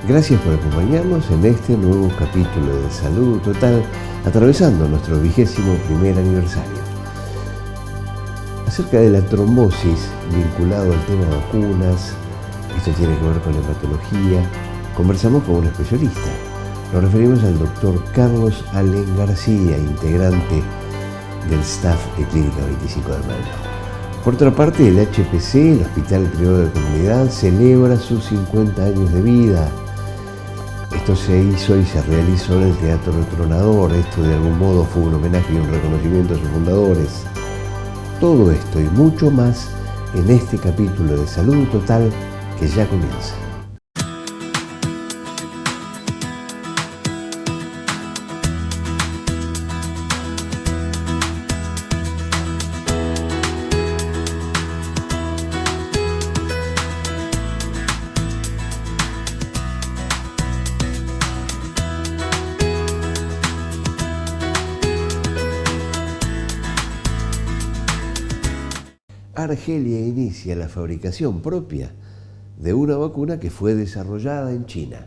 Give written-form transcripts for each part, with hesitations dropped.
Gracias por acompañarnos en este nuevo capítulo de Salud Total, atravesando nuestro 21º aniversario. Acerca de la trombosis, vinculado al tema vacunas, esto tiene que ver con hematología, conversamos con un especialista. Nos referimos al doctor Carlos Allen García, integrante del staff de Clínica 25 de Mayo. Por otra parte, el HPC, el Hospital Privado de Comunidad, celebra sus 50 años de vida. Esto se hizo y se realizó en el Teatro Retronador. Esto de algún modo fue un homenaje y un reconocimiento a sus fundadores. Todo esto y mucho más en este capítulo de Salud Total que ya comienza. Argelia inicia la fabricación propia de una vacuna que fue desarrollada en China.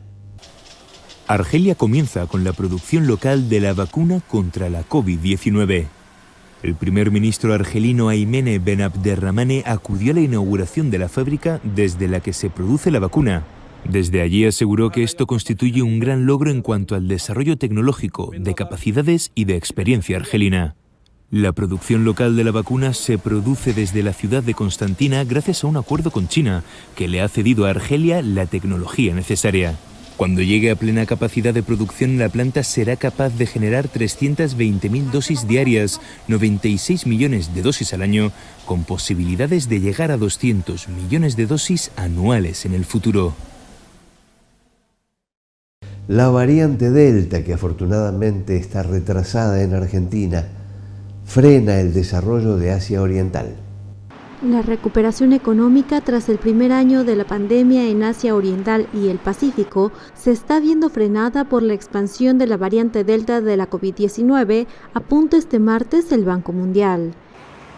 Argelia comienza con la producción local de la vacuna contra la COVID-19. El primer ministro argelino Aymene Ben Abderrahmane acudió a la inauguración de la fábrica desde la que se produce la vacuna. Desde allí aseguró que esto constituye un gran logro en cuanto al desarrollo tecnológico, de capacidades y de experiencia argelina. La producción local de la vacuna se produce desde la ciudad de Constantina gracias a un acuerdo con China, que le ha cedido a Argelia la tecnología necesaria. Cuando llegue a plena capacidad de producción, la planta será capaz de generar 320.000 dosis diarias, 96 millones de dosis al año, con posibilidades de llegar a 200 millones de dosis anuales en el futuro. La variante Delta, que afortunadamente está retrasada en Argentina, frena el desarrollo de Asia Oriental. La recuperación económica tras el primer año de la pandemia en Asia Oriental y el Pacífico se está viendo frenada por la expansión de la variante Delta de la COVID-19, apunta este martes el Banco Mundial.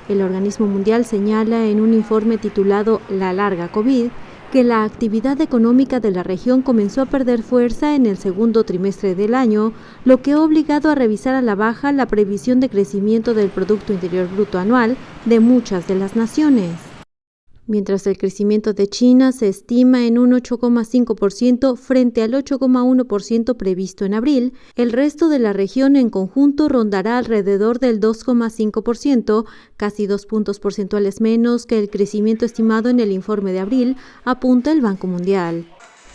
El organismo mundial señala en un informe titulado La larga COVID que la actividad económica de la región comenzó a perder fuerza en el segundo trimestre del año, lo que ha obligado a revisar a la baja la previsión de crecimiento del Producto Interior Bruto anual de muchas de las naciones. Mientras el crecimiento de China se estima en un 8,5% frente al 8,1% previsto en abril, el resto de la región en conjunto rondará alrededor del 2,5%, casi 2 puntos porcentuales menos que el crecimiento estimado en el informe de abril, apunta el Banco Mundial.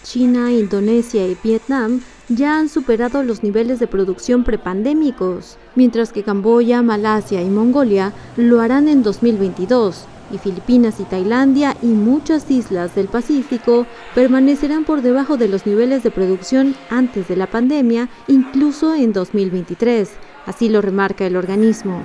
China, Indonesia y Vietnam ya han superado los niveles de producción prepandémicos, mientras que Camboya, Malasia y Mongolia lo harán en 2022. Y Filipinas y Tailandia y muchas islas del Pacífico permanecerán por debajo de los niveles de producción antes de la pandemia, incluso en 2023, así lo remarca el organismo.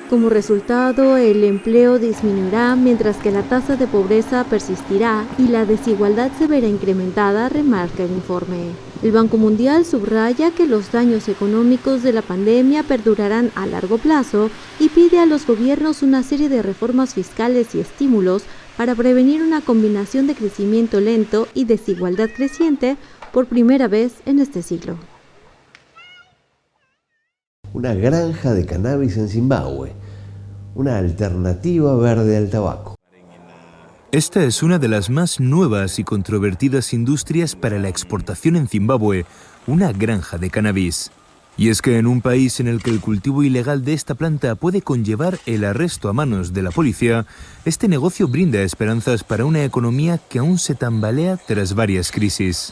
Como resultado, el empleo disminuirá mientras que la tasa de pobreza persistirá y la desigualdad se verá incrementada, remarca el informe. El Banco Mundial subraya que los daños económicos de la pandemia perdurarán a largo plazo y pide a los gobiernos una serie de reformas fiscales y estímulos para prevenir una combinación de crecimiento lento y desigualdad creciente por primera vez en este siglo. Una granja de cannabis en Zimbabue, una alternativa verde al tabaco. Esta es una de las más nuevas y controvertidas industrias para la exportación en Zimbabue, una granja de cannabis. Y es que en un país en el que el cultivo ilegal de esta planta puede conllevar el arresto a manos de la policía, este negocio brinda esperanzas para una economía que aún se tambalea tras varias crisis.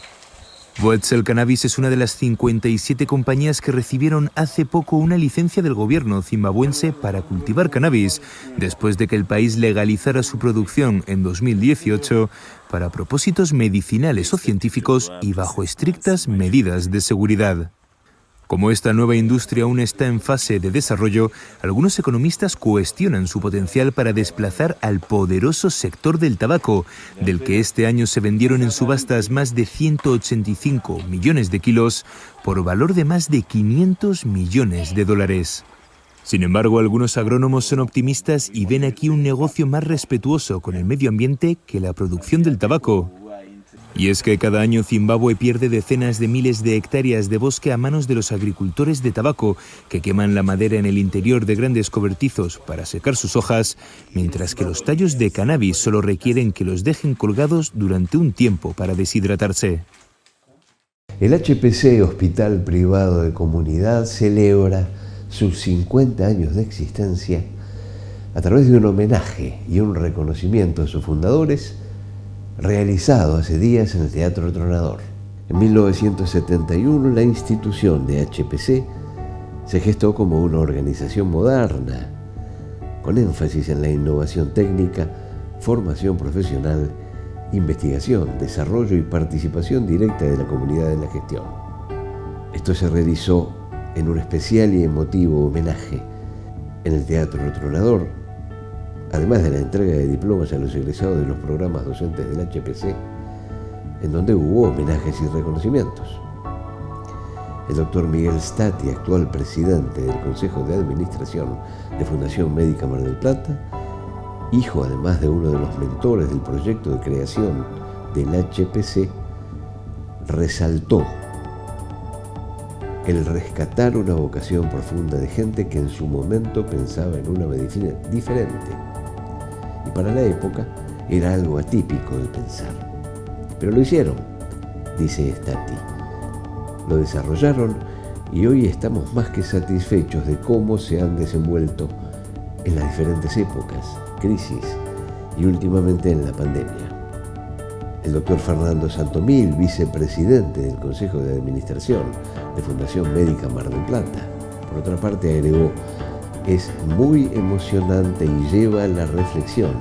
Wetzel Cannabis es una de las 57 compañías que recibieron hace poco una licencia del gobierno zimbabuense para cultivar cannabis, después de que el país legalizara su producción en 2018 para propósitos medicinales o científicos y bajo estrictas medidas de seguridad. Como esta nueva industria aún está en fase de desarrollo, algunos economistas cuestionan su potencial para desplazar al poderoso sector del tabaco, del que este año se vendieron en subastas más de 185 millones de kilos por valor de más de 500 millones de dólares. Sin embargo, algunos agrónomos son optimistas y ven aquí un negocio más respetuoso con el medio ambiente que la producción del tabaco. Y es que cada año Zimbabue pierde decenas de miles de hectáreas de bosque a manos de los agricultores de tabaco, que queman la madera en el interior de grandes cobertizos para secar sus hojas, mientras que los tallos de cannabis solo requieren que los dejen colgados durante un tiempo para deshidratarse. El HPC, Hospital Privado de Comunidad, celebra sus 50 años de existencia a través de un homenaje y un reconocimiento a sus fundadores, realizado hace días en el Teatro Tronador. En 1971, la institución de HPC se gestó como una organización moderna, con énfasis en la innovación técnica, formación profesional, investigación, desarrollo y participación directa de la comunidad en la gestión. Esto se realizó en un especial y emotivo homenaje en el Teatro Tronador, además de la entrega de diplomas a los egresados de los programas docentes del HPC, en donde hubo homenajes y reconocimientos. El doctor Miguel Stati, actual presidente del Consejo de Administración de Fundación Médica Mar del Plata, hijo además de uno de los mentores del proyecto de creación del HPC, resaltó el rescatar una vocación profunda de gente que en su momento pensaba en una medicina diferente. Y para la época era algo atípico de pensar. Pero lo hicieron, dice Stati. Lo desarrollaron y hoy estamos más que satisfechos de cómo se han desenvuelto en las diferentes épocas, crisis y últimamente en la pandemia. El doctor Fernando Santomil, vicepresidente del Consejo de Administración de Fundación Médica Mar del Plata, por otra parte agregó: es muy emocionante y lleva a la reflexión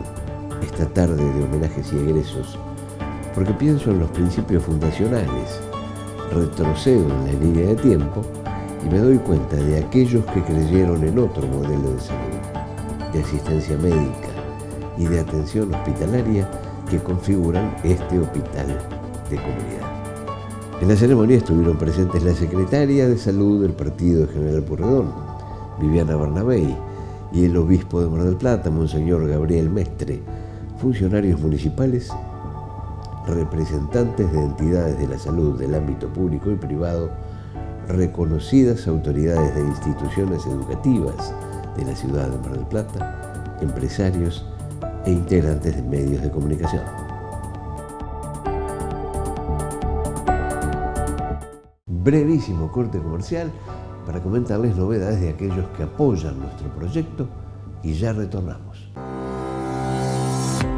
esta tarde de homenajes y egresos, porque pienso en los principios fundacionales, retrocedo en la línea de tiempo y me doy cuenta de aquellos que creyeron en otro modelo de salud, de asistencia médica y de atención hospitalaria que configuran este hospital de comunidad. En la ceremonia estuvieron presentes la secretaria de Salud del Partido de General Pueyrredón, Viviana Bernabei, y el obispo de Mar del Plata, Monseñor Gabriel Mestre, funcionarios municipales, representantes de entidades de la salud del ámbito público y privado, reconocidas autoridades de instituciones educativas de la ciudad de Mar del Plata, empresarios e integrantes de medios de comunicación. Brevísimo corte comercial para comentarles novedades de aquellos que apoyan nuestro proyecto y ya retornamos.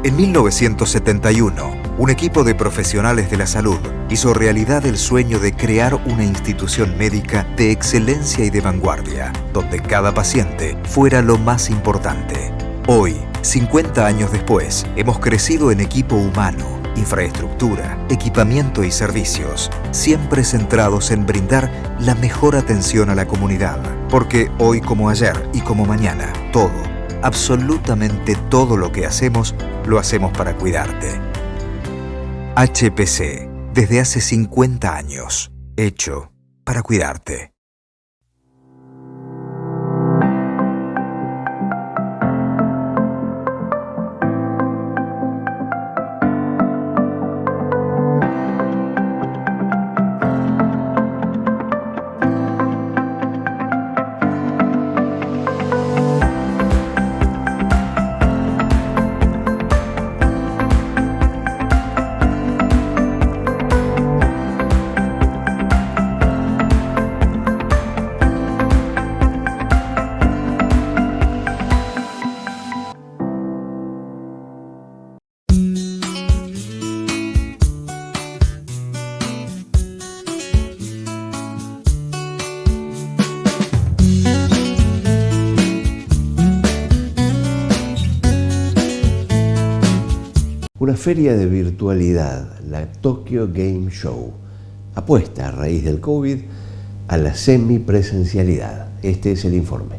En 1971, un equipo de profesionales de la salud hizo realidad el sueño de crear una institución médica de excelencia y de vanguardia, donde cada paciente fuera lo más importante. Hoy, 50 años después, hemos crecido en equipo humano, infraestructura, equipamiento y servicios, siempre centrados en brindar la mejor atención a la comunidad. Porque hoy como ayer y como mañana, todo, absolutamente todo lo que hacemos, lo hacemos para cuidarte. HPC, desde hace 50 años, hecho para cuidarte. Una feria de virtualidad, la Tokyo Game Show, apuesta a raíz del COVID a la semipresencialidad. Este es el informe.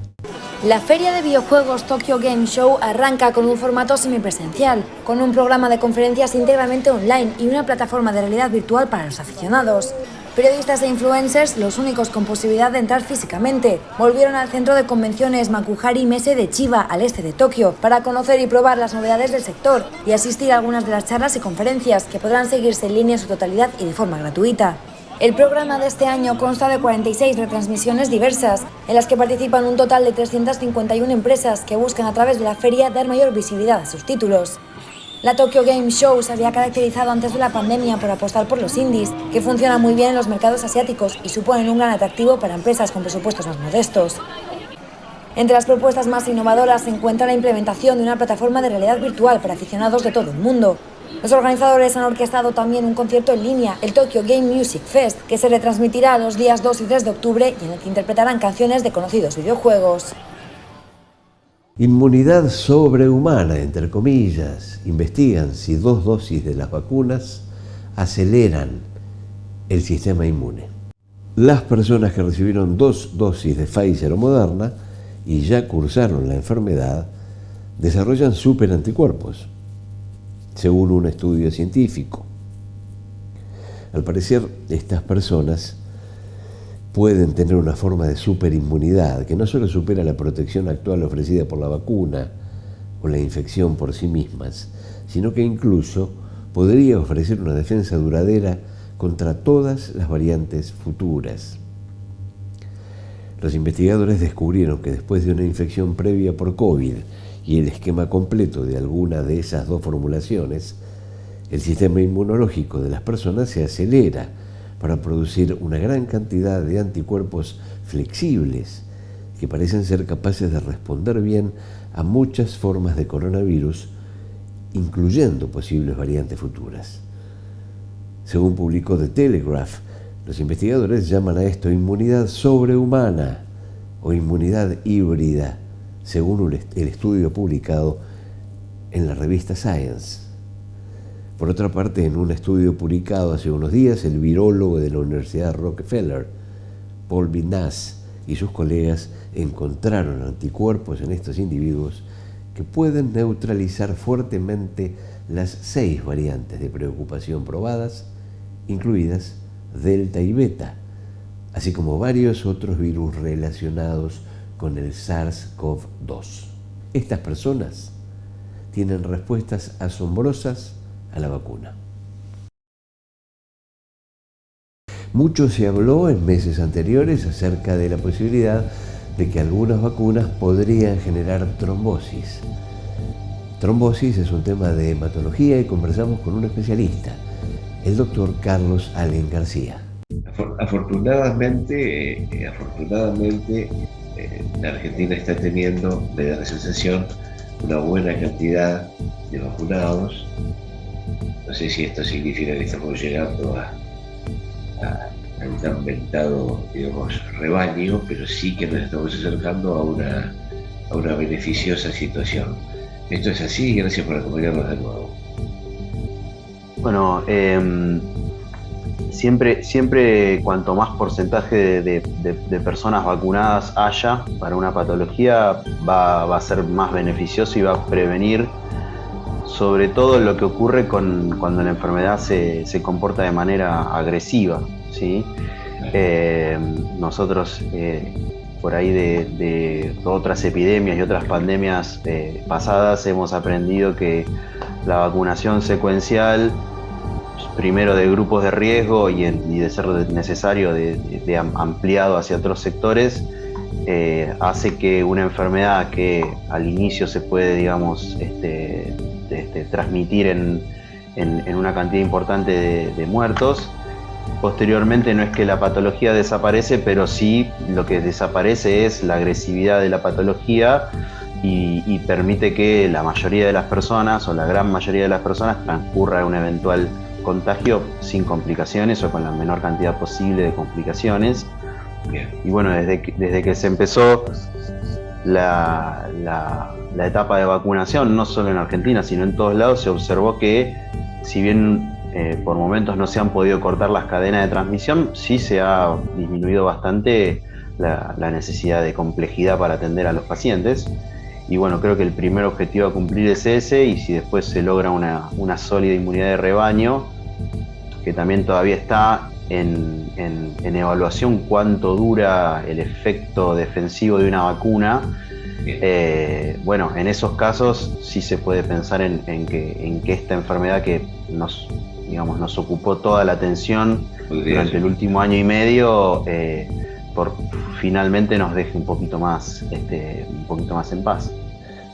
La feria de videojuegos Tokyo Game Show arranca con un formato semipresencial, con un programa de conferencias íntegramente online y una plataforma de realidad virtual para los aficionados. Periodistas e influencers, los únicos con posibilidad de entrar físicamente, volvieron al centro de convenciones Makuhari Messe de Chiba, al este de Tokio, para conocer y probar las novedades del sector y asistir a algunas de las charlas y conferencias que podrán seguirse en línea en su totalidad y de forma gratuita. El programa de este año consta de 46 retransmisiones diversas, en las que participan un total de 351 empresas que buscan a través de la feria dar mayor visibilidad a sus títulos. La Tokyo Game Show se había caracterizado antes de la pandemia por apostar por los indies, que funcionan muy bien en los mercados asiáticos y suponen un gran atractivo para empresas con presupuestos más modestos. Entre las propuestas más innovadoras se encuentra la implementación de una plataforma de realidad virtual para aficionados de todo el mundo. Los organizadores han orquestado también un concierto en línea, el Tokyo Game Music Fest, que se retransmitirá los días 2 y 3 de octubre y en el que interpretarán canciones de conocidos videojuegos. Inmunidad sobrehumana, entre comillas. Investigan si 2 dosis de las vacunas aceleran el sistema inmune. Las personas que recibieron 2 dosis de Pfizer o Moderna y ya cursaron la enfermedad desarrollan superanticuerpos, según un estudio científico. Al parecer, estas personas pueden tener una forma de superinmunidad que no solo supera la protección actual ofrecida por la vacuna o la infección por sí mismas, sino que incluso podría ofrecer una defensa duradera contra todas las variantes futuras. Los investigadores descubrieron que después de una infección previa por COVID y el esquema completo de alguna de esas 2 formulaciones, el sistema inmunológico de las personas se acelera para producir una gran cantidad de anticuerpos flexibles que parecen ser capaces de responder bien a muchas formas de coronavirus, incluyendo posibles variantes futuras. Según publicó The Telegraph, los investigadores llaman a esto inmunidad sobrehumana o inmunidad híbrida, según el estudio publicado en la revista Science. Por otra parte, en un estudio publicado hace unos días, el virólogo de la Universidad Rockefeller, Paul Vinas, y sus colegas encontraron anticuerpos en estos individuos que pueden neutralizar fuertemente las 6 variantes de preocupación probadas, incluidas Delta y Beta, así como varios otros virus relacionados con el SARS-CoV-2. Estas personas tienen respuestas asombrosas a la vacuna. Mucho se habló en meses anteriores acerca de la posibilidad de que algunas vacunas podrían generar trombosis. Trombosis es un tema de hematología y conversamos con un especialista, el doctor Carlos Allen García. Afortunadamente, la Argentina está teniendo, me da la sensación, una buena cantidad de vacunados. No sé si esto significa que estamos llegando a un tan mentado, rebaño, pero sí que nos estamos acercando a una beneficiosa situación. Esto es así, y gracias por acompañarnos de nuevo. Bueno, siempre cuanto más porcentaje de personas vacunadas haya para una patología, va a ser más beneficioso y va a prevenir sobre todo lo que ocurre cuando la enfermedad se comporta de manera agresiva, ¿sí? Nosotros por ahí de otras epidemias y otras pandemias pasadas hemos aprendido que la vacunación secuencial, primero de grupos de riesgo y de ser necesario de ampliado hacia otros sectores, hace que una enfermedad que al inicio se puede, digamos, transmitir en una cantidad importante de muertos, posteriormente no es que la patología desaparece, pero sí lo que desaparece es la agresividad de la patología y permite que la mayoría de las personas o la gran mayoría de las personas transcurra un eventual contagio sin complicaciones o con la menor cantidad posible de complicaciones. Y bueno, desde que se empezó la etapa de vacunación, no solo en Argentina, sino en todos lados, se observó que si bien por momentos no se han podido cortar las cadenas de transmisión, sí se ha disminuido bastante la necesidad de complejidad para atender a los pacientes. Y bueno, creo que el primer objetivo a cumplir es ese, y si después se logra una sólida inmunidad de rebaño, que también todavía está en evaluación cuánto dura el efecto defensivo de una vacuna. Bueno, en esos casos sí se puede pensar en que esta enfermedad que nos ocupó toda la atención durante el último año y medio, finalmente nos deje un poquito más en paz.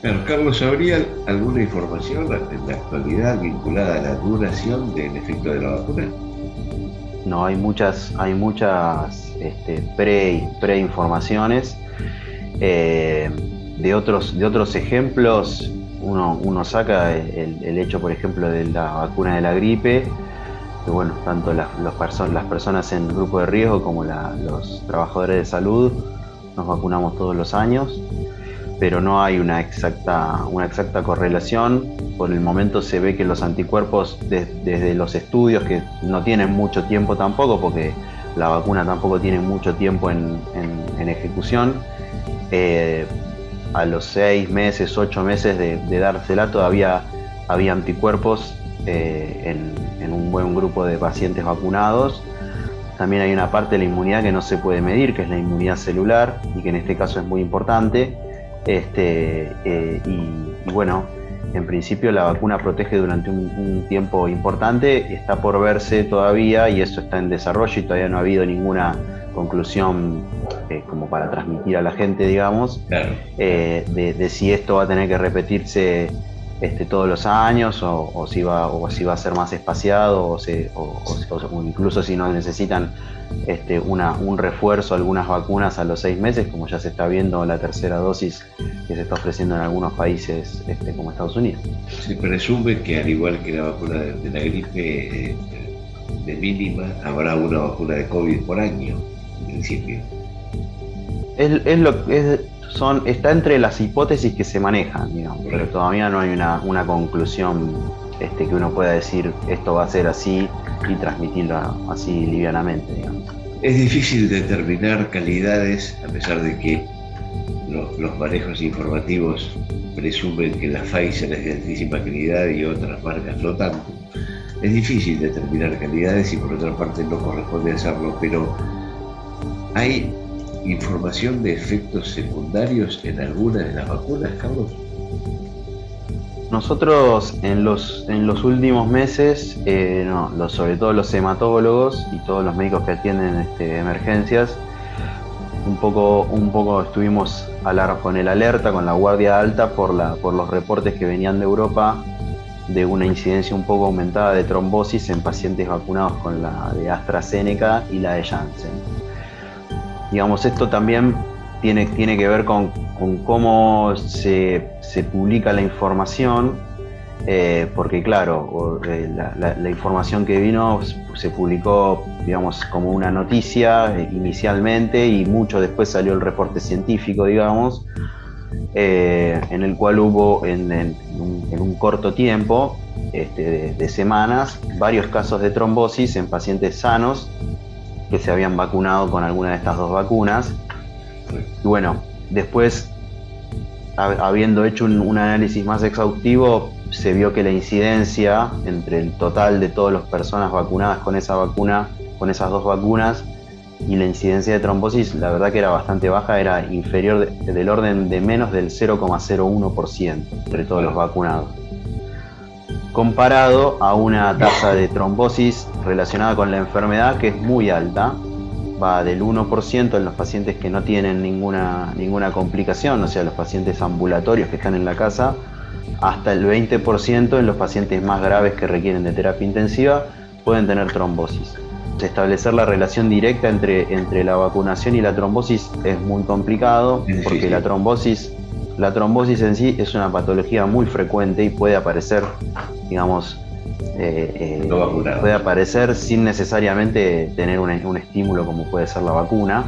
Claro, Carlos, ¿habría alguna información en la actualidad vinculada a la duración del efecto de la vacuna? No, hay muchas preinformaciones. De otros ejemplos, uno saca el hecho, por ejemplo, de la vacuna de la gripe, que bueno, tanto las personas en grupo de riesgo como los trabajadores de salud nos vacunamos todos los años, pero no hay una exacta correlación. Por el momento se ve que los anticuerpos, desde los estudios, que no tienen mucho tiempo tampoco, porque la vacuna tampoco tiene mucho tiempo en ejecución, a los 6 meses, 8 meses de dársela todavía había anticuerpos en un buen grupo de pacientes vacunados. También hay una parte de la inmunidad que no se puede medir, que es la inmunidad celular, y que en este caso es muy importante. Y bueno, en principio la vacuna protege durante un tiempo importante. Está por verse todavía, y eso está en desarrollo, y todavía no ha habido ninguna conclusión como para transmitir a la gente, digamos, claro, de si esto va a tener que repetirse todos los años, o si va a ser más espaciado, o incluso si no necesitan un refuerzo, algunas vacunas a los 6 meses, como ya se está viendo la tercera dosis que se está ofreciendo en algunos países como Estados Unidos. Se presume que, al igual que la vacuna de la gripe, de mínima, habrá una vacuna de COVID por año, en principio. Está entre las hipótesis que se manejan, digamos, pero todavía no hay una conclusión que uno pueda decir esto va a ser así y transmitirlo así livianamente, digamos. Es difícil determinar calidades, a pesar de que los manejos informativos presumen que la Pfizer es de altísima calidad y otras marcas no tanto. Es difícil determinar calidades, y por otra parte no corresponde hacerlo, pero ¿hay información de efectos secundarios en alguna de las vacunas, Carlos? Nosotros en los últimos meses, sobre todo los hematólogos y todos los médicos que atienden emergencias, un poco estuvimos con el alerta, con la guardia alta por los reportes que venían de Europa de una incidencia un poco aumentada de trombosis en pacientes vacunados con la de AstraZeneca y la de Janssen. Digamos, esto también tiene que ver con cómo se publica la información, porque claro, la información que vino se publicó, digamos, como una noticia inicialmente, y mucho después salió el reporte científico, digamos, en el cual hubo en un corto tiempo, de semanas, varios casos de trombosis en pacientes sanos que se habían vacunado con alguna de estas dos vacunas. Y bueno, después, habiendo hecho un análisis más exhaustivo, se vio que la incidencia entre el total de todas las personas vacunadas con esa vacuna, con esas dos vacunas, y la incidencia de trombosis, la verdad que era bastante baja, era inferior del orden de menos del 0,01% entre todos los vacunados, comparado a una tasa de trombosis relacionada con la enfermedad que es muy alta. Va del 1% en los pacientes que no tienen ninguna complicación, o sea, los pacientes ambulatorios que están en la casa, hasta el 20% en los pacientes más graves que requieren de terapia intensiva pueden tener trombosis. Establecer la relación directa entre la vacunación y la trombosis es muy complicado, porque la trombosis en sí es una patología muy frecuente y puede aparecer, digamos, puede aparecer sin necesariamente tener un estímulo como puede ser la vacuna.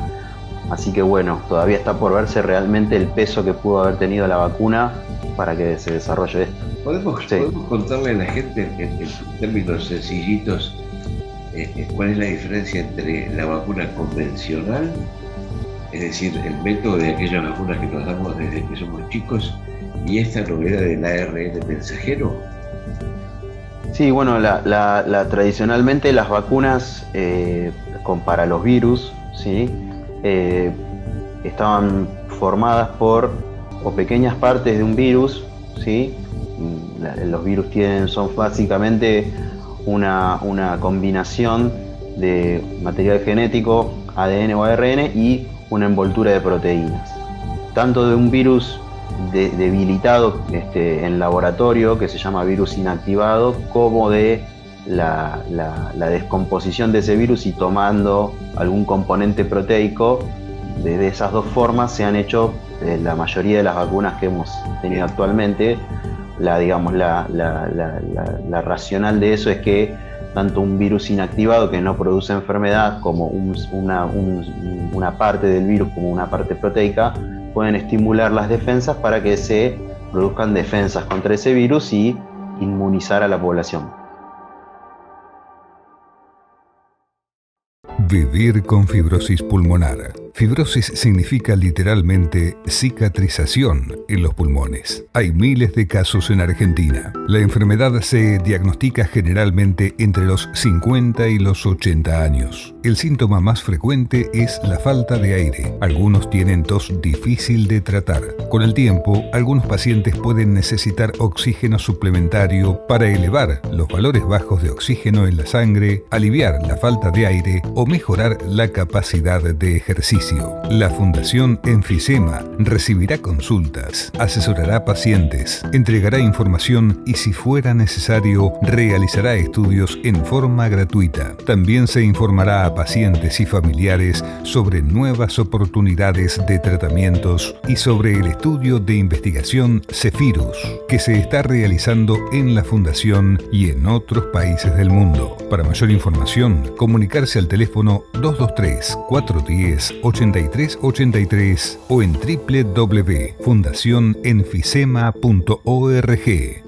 Así que bueno, todavía está por verse realmente el peso que pudo haber tenido la vacuna para que se desarrolle esto. ¿Podemos contarle a la gente en términos sencillitos cuál es la diferencia entre la vacuna convencional es decir, el método de aquellas vacunas que nos damos desde que somos chicos y esta novedad del ARN mensajero? Sí, bueno, tradicionalmente las vacunas para los virus, ¿sí? Estaban formadas por pequeñas partes de un virus, ¿sí? Los virus son básicamente una combinación de material genético, ADN o ARN, y una envoltura de proteínas. Tanto de un virus debilitado en laboratorio, que se llama virus inactivado, como de la descomposición de ese virus y tomando algún componente proteico. De esas dos formas se han hecho la mayoría de las vacunas que hemos tenido actualmente. La racional de eso es que tanto un virus inactivado que no produce enfermedad como una parte del virus como una parte proteica pueden estimular las defensas para que se produzcan defensas contra ese virus y inmunizar a la población. Vivir con fibrosis pulmonar. Fibrosis significa literalmente cicatrización en los pulmones. Hay miles de casos en Argentina. La enfermedad se diagnostica generalmente entre los 50 y los 80 años. El síntoma más frecuente es la falta de aire. Algunos tienen tos difícil de tratar. Con el tiempo, algunos pacientes pueden necesitar oxígeno suplementario para elevar los valores bajos de oxígeno en la sangre, aliviar la falta de aire o mejorar la capacidad de ejercicio. La Fundación Enfisema recibirá consultas, asesorará pacientes, entregará información y, si fuera necesario, realizará estudios en forma gratuita. También se informará a pacientes y familiares sobre nuevas oportunidades de tratamientos y sobre el estudio de investigación Cephirus, que se está realizando en la Fundación y en otros países del mundo. Para mayor información, comunicarse al teléfono 223-410-8383 o en www.fundacionenfisema.org.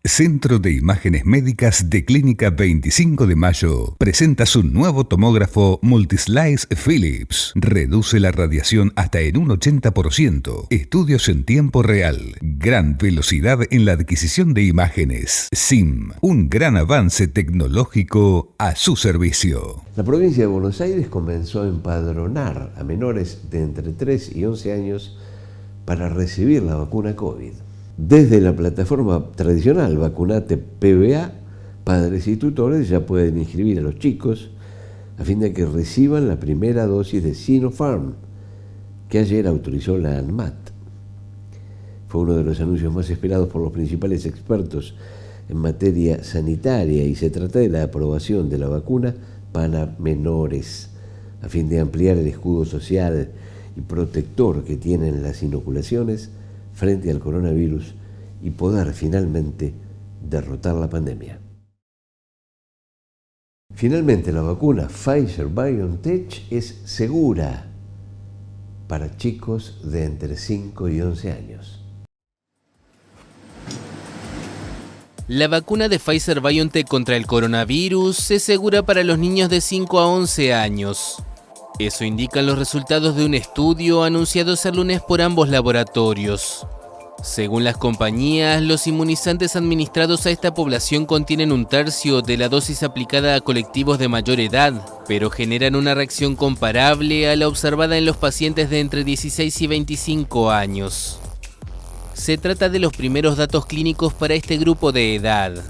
Centro de Imágenes Médicas de Clínica 25 de Mayo presenta su nuevo tomógrafo Multislice Philips. Reduce la radiación hasta en un 80%. Estudios en tiempo real. Gran velocidad en la adquisición de imágenes. SIM, un gran avance tecnológico a su servicio. La provincia de Buenos Aires comenzó a empadronar a menores de entre 3 y 11 años para recibir la vacuna COVID. Desde la plataforma tradicional Vacunate PBA, padres y tutores ya pueden inscribir a los chicos a fin de que reciban la primera dosis de Sinopharm, que ayer autorizó la ANMAT. Fue uno de los anuncios más esperados por los principales expertos en materia sanitaria y se trata de la aprobación de la vacuna para menores, a fin de ampliar el escudo social y protector que tienen las inoculaciones frente al coronavirus y poder finalmente derrotar la pandemia. Finalmente, la vacuna Pfizer-BioNTech es segura para chicos de entre 5 y 11 años. La vacuna de Pfizer-BioNTech contra el coronavirus es segura para los niños de 5 a 11 años. Eso indican los resultados de un estudio anunciados el lunes por ambos laboratorios. Según las compañías, los inmunizantes administrados a esta población contienen 1/3 de la dosis aplicada a colectivos de mayor edad, pero generan una reacción comparable a la observada en los pacientes de entre 16 y 25 años. Se trata de los primeros datos clínicos para este grupo de edad.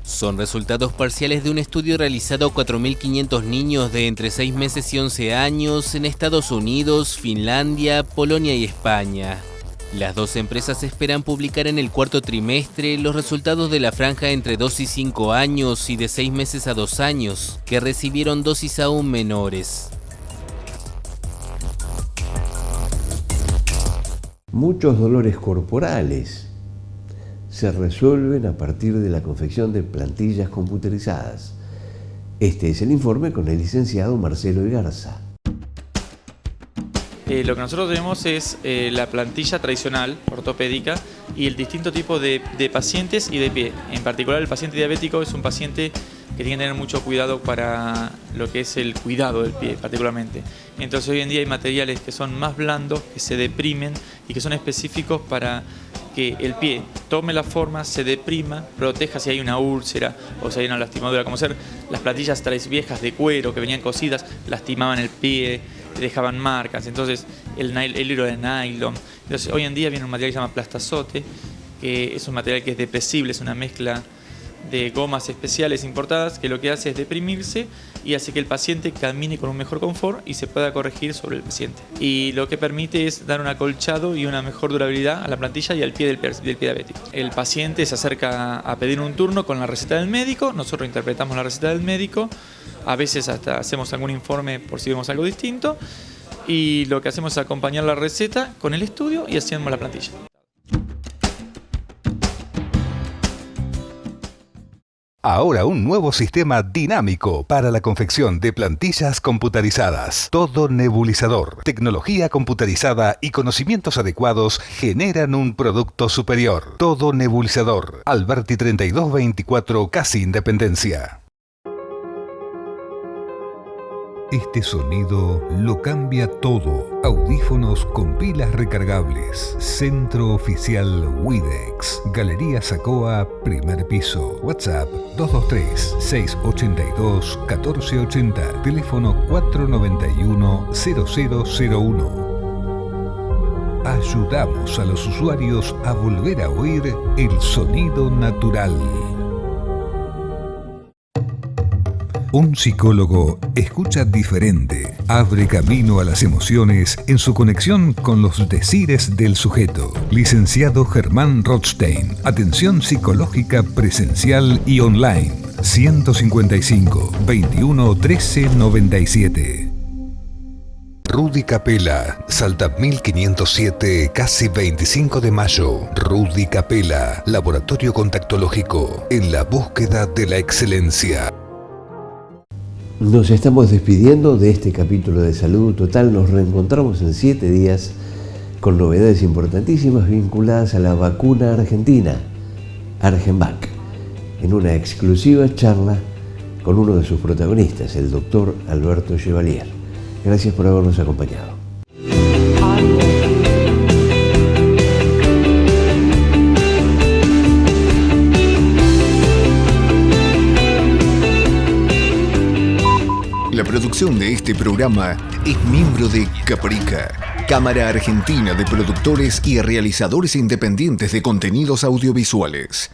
Son resultados parciales de un estudio realizado a 4.500 niños de entre 6 meses y 11 años en Estados Unidos, Finlandia, Polonia y España. Las dos empresas esperan publicar en el cuarto trimestre los resultados de la franja entre 2 y 5 años y de 6 meses a 2 años, que recibieron dosis aún menores. Muchos dolores corporales se resuelven a partir de la confección de plantillas computarizadas. Este es el informe con el licenciado Marcelo Igarza. Lo que nosotros tenemos es la plantilla tradicional ortopédica y el distinto tipo de pacientes y de pie. En particular, el paciente diabético es un paciente que tiene que tener mucho cuidado para lo que es el cuidado del pie particularmente. Entonces hoy en día hay materiales que son más blandos, que se deprimen y que son específicos para que el pie tome la forma, se deprima, proteja si hay una úlcera o si hay una lastimadura, como ser las plantillas viejas de cuero que venían cosidas, lastimaban el pie, dejaban marcas. Entonces el hilo de nylon. Entonces hoy en día viene un material que se llama Plastazote, que es un material que es depresible, es una mezcla de gomas especiales importadas que lo que hace es deprimirse y hace que el paciente camine con un mejor confort y se pueda corregir sobre el paciente. Y lo que permite es dar un acolchado y una mejor durabilidad a la plantilla y al pie del pie diabético. El paciente se acerca a pedir un turno con la receta del médico, nosotros interpretamos la receta del médico, a veces hasta hacemos algún informe por si vemos algo distinto y lo que hacemos es acompañar la receta con el estudio y hacemos la plantilla. Ahora un nuevo sistema dinámico para la confección de plantillas computarizadas. Todo nebulizador, tecnología computarizada y conocimientos adecuados generan un producto superior. Todo nebulizador. Alberti 3224, casi Independencia. Este sonido lo cambia todo. Audífonos con pilas recargables. Centro oficial Widex. Galería Sacoa, primer piso. WhatsApp 223-682-1480. Teléfono 491-0001. Ayudamos a los usuarios a volver a oír el sonido natural. Un psicólogo escucha diferente, abre camino a las emociones en su conexión con los decires del sujeto. Licenciado Germán Rothstein, atención psicológica presencial y online. 155 21 13 97. Rudy Capella, Salta 1507, casi 25 de mayo. Rudy Capella, laboratorio contactológico, en la búsqueda de la excelencia. Nos estamos despidiendo de este capítulo de Salud Total. Nos reencontramos en 7 días con novedades importantísimas vinculadas a la vacuna argentina, Argenvac, en una exclusiva charla con uno de sus protagonistas, el doctor Alberto Chevalier. Gracias por habernos acompañado. La producción de este programa es miembro de Caprica, Cámara Argentina de Productores y Realizadores Independientes de Contenidos Audiovisuales.